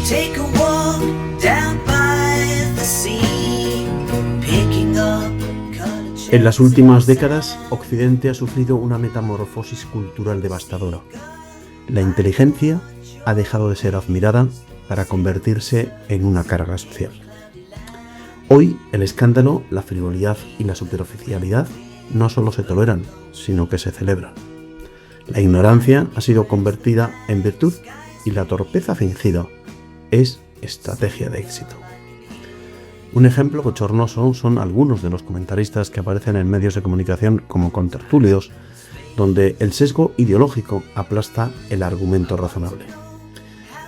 Take a walk down by the sea, picking up color. En las últimas décadas, Occidente ha sufrido una metamorfosis cultural devastadora. La inteligencia ha dejado de ser admirada para convertirse en una carga social. Hoy, el escándalo, la frivolidad y la superficialidad no solo se toleran, sino que se celebran. La ignorancia ha sido convertida en virtud y la torpeza fingida es estrategia de éxito. Un ejemplo bochornoso son algunos de los comentaristas que aparecen en medios de comunicación como contertulios, donde el sesgo ideológico aplasta el argumento razonable.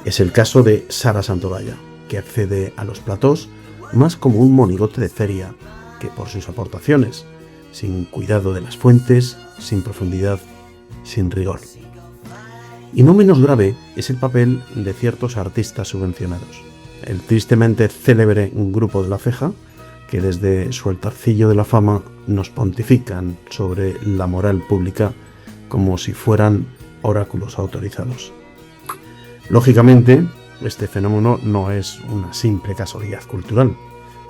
Es el caso de Sara Santolaya, que accede a los platós más como un monigote de feria que por sus aportaciones, sin cuidado de las fuentes, sin profundidad, sin rigor. Y no menos grave es el papel de ciertos artistas subvencionados. El tristemente célebre Grupo de la Ceja, que desde su altarcillo de la fama nos pontifican sobre la moral pública como si fueran oráculos autorizados. Lógicamente, este fenómeno no es una simple casualidad cultural,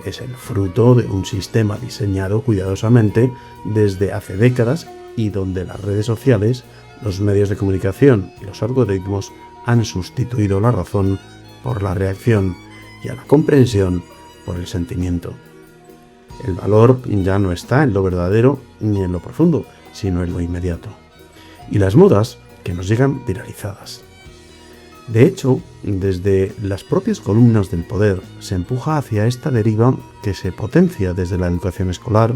es el fruto de un sistema diseñado cuidadosamente desde hace décadas y donde las redes sociales, los medios de comunicación y los algoritmos han sustituido la razón por la reacción y a la comprensión por el sentimiento. El valor ya no está en lo verdadero ni en lo profundo, sino en lo inmediato. Y las modas que nos llegan viralizadas. De hecho, desde las propias columnas del poder se empuja hacia esta deriva que se potencia desde la educación escolar,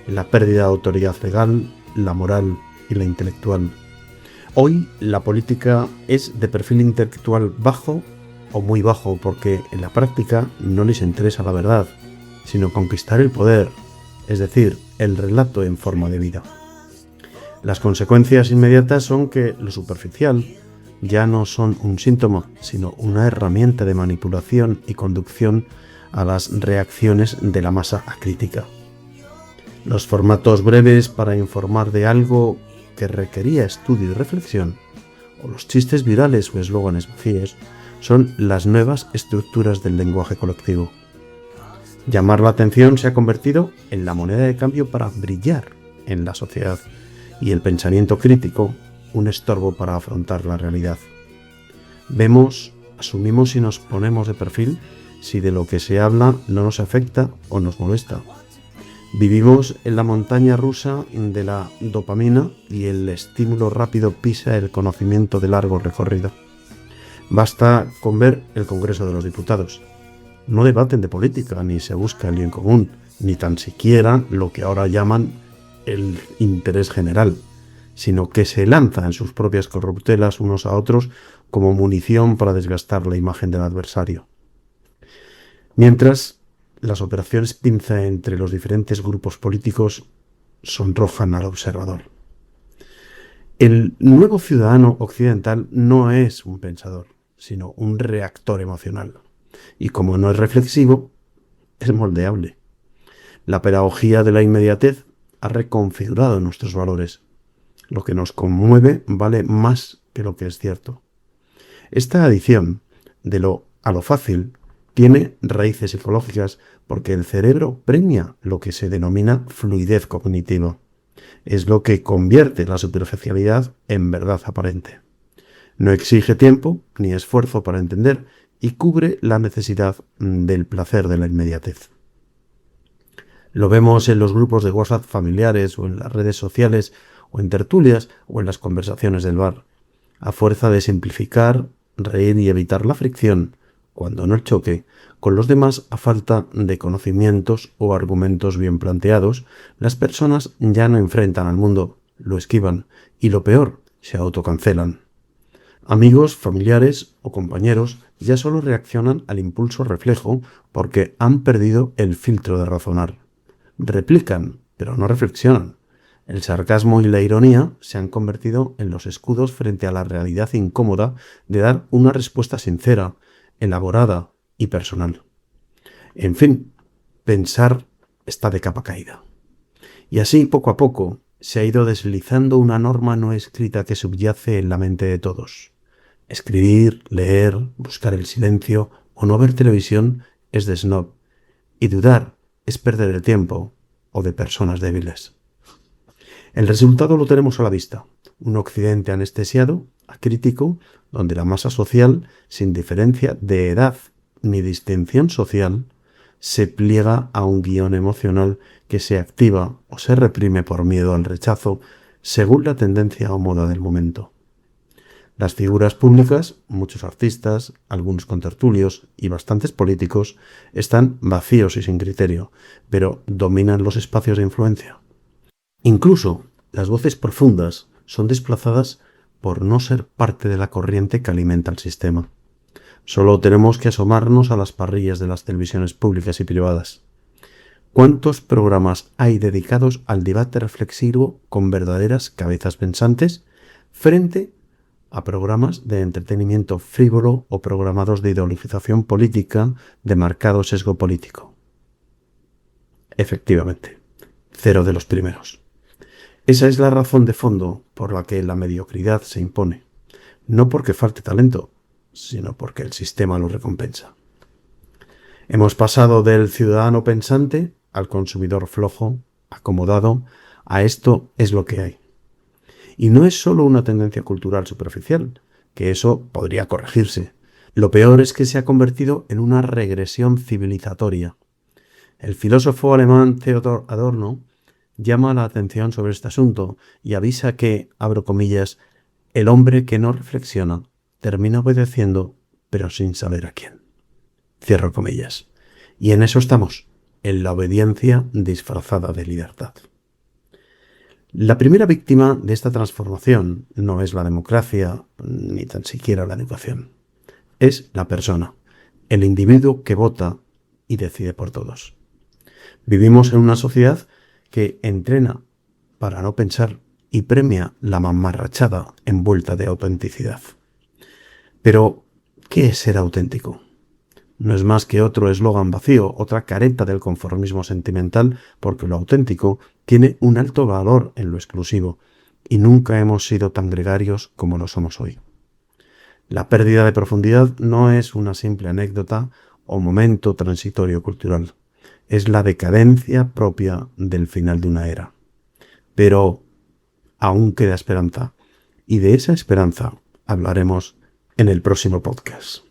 la pérdida de autoridad legal, la moral y la intelectual. Hoy la política es de perfil intelectual bajo o muy bajo porque en la práctica no les interesa la verdad, sino conquistar el poder, es decir, el relato en forma de vida. Las consecuencias inmediatas son que lo superficial ya no son un síntoma, sino una herramienta de manipulación y conducción a las reacciones de la masa acrítica. Los formatos breves para informar de algo que requería estudio y reflexión, o los chistes virales o eslóganes vacíos, son las nuevas estructuras del lenguaje colectivo. Llamar la atención se ha convertido en la moneda de cambio para brillar en la sociedad y el pensamiento crítico un estorbo para afrontar la realidad. Vemos, asumimos y nos ponemos de perfil si de lo que se habla no nos afecta o nos molesta. Vivimos en la montaña rusa de la dopamina y el estímulo rápido pisa el conocimiento de largo recorrido. Basta con ver el Congreso de los Diputados. No debaten de política, ni se busca el bien común, ni tan siquiera lo que ahora llaman el interés general, sino que se lanza en sus propias corruptelas unos a otros como munición para desgastar la imagen del adversario. Mientras, las operaciones pinza entre los diferentes grupos políticos sonrojan al observador. El nuevo ciudadano occidental no es un pensador, sino un reactor emocional. Y como no es reflexivo, es moldeable. La pedagogía de la inmediatez ha reconfigurado nuestros valores. Lo que nos conmueve vale más que lo que es cierto. Esta adición de lo a lo fácil tiene raíces psicológicas porque el cerebro premia lo que se denomina fluidez cognitiva. Es lo que convierte la superficialidad en verdad aparente. No exige tiempo ni esfuerzo para entender y cubre la necesidad del placer de la inmediatez. Lo vemos en los grupos de WhatsApp familiares o en las redes sociales o en tertulias o en las conversaciones del bar. A fuerza de simplificar, reír y evitar la fricción, cuando no el choque, con los demás a falta de conocimientos o argumentos bien planteados, las personas ya no enfrentan al mundo, lo esquivan y lo peor, se autocancelan. Amigos, familiares o compañeros ya solo reaccionan al impulso reflejo porque han perdido el filtro de razonar. Replican, pero no reflexionan. El sarcasmo y la ironía se han convertido en los escudos frente a la realidad incómoda de dar una respuesta sincera, elaborada y personal. En fin, pensar está de capa caída. Y así, poco a poco, se ha ido deslizando una norma no escrita que subyace en la mente de todos. Escribir, leer, buscar el silencio o no ver televisión es de snob, y dudar es perder el tiempo o de personas débiles. El resultado lo tenemos a la vista: un occidente anestesiado, acrítico, donde la masa social, sin diferencia de edad ni distinción social, se pliega a un guión emocional que se activa o se reprime por miedo al rechazo según la tendencia o moda del momento. Las figuras públicas, muchos artistas, algunos contertulios y bastantes políticos, están vacíos y sin criterio, pero dominan los espacios de influencia. Incluso las voces profundas son desplazadas por no ser parte de la corriente que alimenta el sistema. Solo tenemos que asomarnos a las parrillas de las televisiones públicas y privadas. ¿Cuántos programas hay dedicados al debate reflexivo con verdaderas cabezas pensantes frente a programas de entretenimiento frívolo o programados de ideologización política de marcado sesgo político? Efectivamente, cero de los primeros. Esa es la razón de fondo por la que la mediocridad se impone, no porque falte talento, sino porque el sistema lo recompensa. Hemos pasado del ciudadano pensante al consumidor flojo, acomodado, a esto es lo que hay. Y no es solo una tendencia cultural superficial, que eso podría corregirse. Lo peor es que se ha convertido en una regresión civilizatoria. El filósofo alemán Theodor Adorno llama la atención sobre este asunto y avisa que, abro comillas, el hombre que no reflexiona termina obedeciendo, pero sin saber a quién. Cierro comillas. Y en eso estamos, en la obediencia disfrazada de libertad. La primera víctima de esta transformación no es la democracia, ni tan siquiera la educación. Es la persona, el individuo que vota y decide por todos. Vivimos en una sociedad que entrena para no pensar y premia la mamarrachada envuelta de autenticidad. Pero, ¿qué es ser auténtico? No es más que otro eslogan vacío, otra careta del conformismo sentimental, porque lo auténtico tiene un alto valor en lo exclusivo, y nunca hemos sido tan gregarios como lo somos hoy. La pérdida de profundidad no es una simple anécdota o momento transitorio cultural, es la decadencia propia del final de una era. Pero aún queda esperanza, y de esa esperanza hablaremos en el próximo podcast.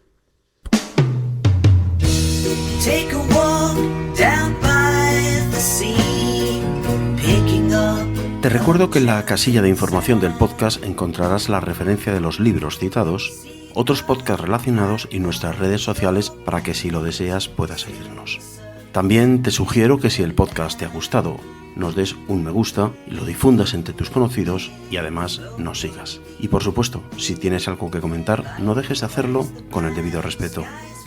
Take a walk down by the sea, picking up. Te recuerdo que en la casilla de información del podcast encontrarás la referencia de los libros citados, otros podcasts relacionados y nuestras redes sociales para que si lo deseas puedas seguirnos. También te sugiero que si el podcast te ha gustado, nos des un me gusta, lo difundas entre tus conocidos y además nos sigas. Y por supuesto, si tienes algo que comentar, no dejes de hacerlo con el debido respeto.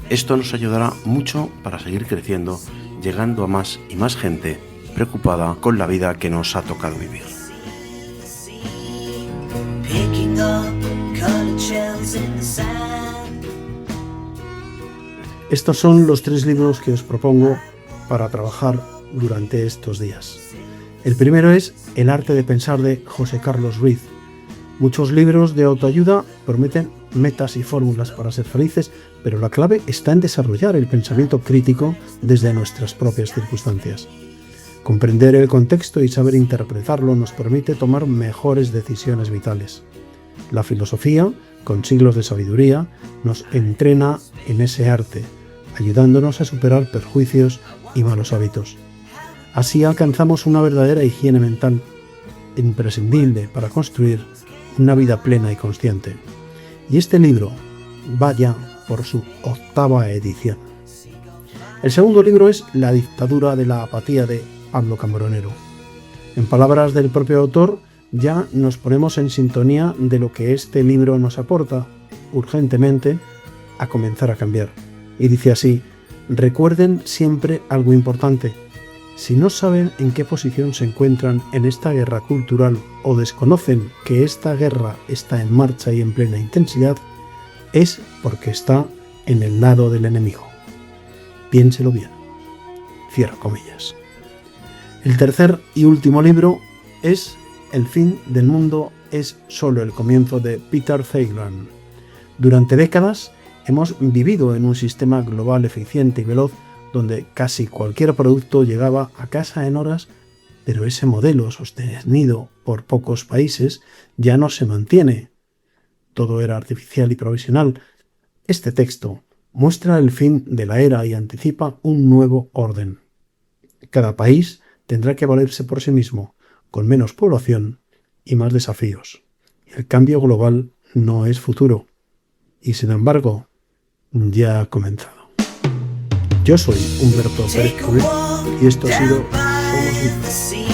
Esto nos ayudará mucho para seguir creciendo, llegando a más y más gente preocupada con la vida que nos ha tocado vivir. Picking up colored shells in the sand. Estos son los 3 libros que os propongo para trabajar durante estos días. El primero es El arte de pensar de José Carlos Ruiz. Muchos libros de autoayuda prometen metas y fórmulas para ser felices, pero la clave está en desarrollar el pensamiento crítico desde nuestras propias circunstancias. Comprender el contexto y saber interpretarlo nos permite tomar mejores decisiones vitales. La filosofía, con siglos de sabiduría, nos entrena en ese arte, ayudándonos a superar perjuicios y malos hábitos. Así alcanzamos una verdadera higiene mental, imprescindible para construir una vida plena y consciente. Y este libro va ya por su 8ª edición. El segundo libro es La dictadura de la apatía de Pablo Cambronero. En palabras del propio autor, ya nos ponemos en sintonía de lo que este libro nos aporta, urgentemente, a comenzar a cambiar. Y dice así: recuerden siempre algo importante. Si no saben en qué posición se encuentran en esta guerra cultural o desconocen que esta guerra está en marcha y en plena intensidad, es porque está en el lado del enemigo. Piénselo bien. Cierro comillas. El tercer y último libro es El fin del mundo es solo el comienzo de Peter Theiland. Durante décadas hemos vivido en un sistema global eficiente y veloz donde casi cualquier producto llegaba a casa en horas, pero ese modelo sostenido por pocos países ya no se mantiene. Todo era artificial y provisional. Este texto muestra el fin de la era y anticipa un nuevo orden. Cada país tendrá que valerse por sí mismo, con menos población y más desafíos. El cambio global no es futuro, y sin embargo, ya ha comenzado. Yo soy Humberto Pérez Cruz y esto ha sido Somos Libros.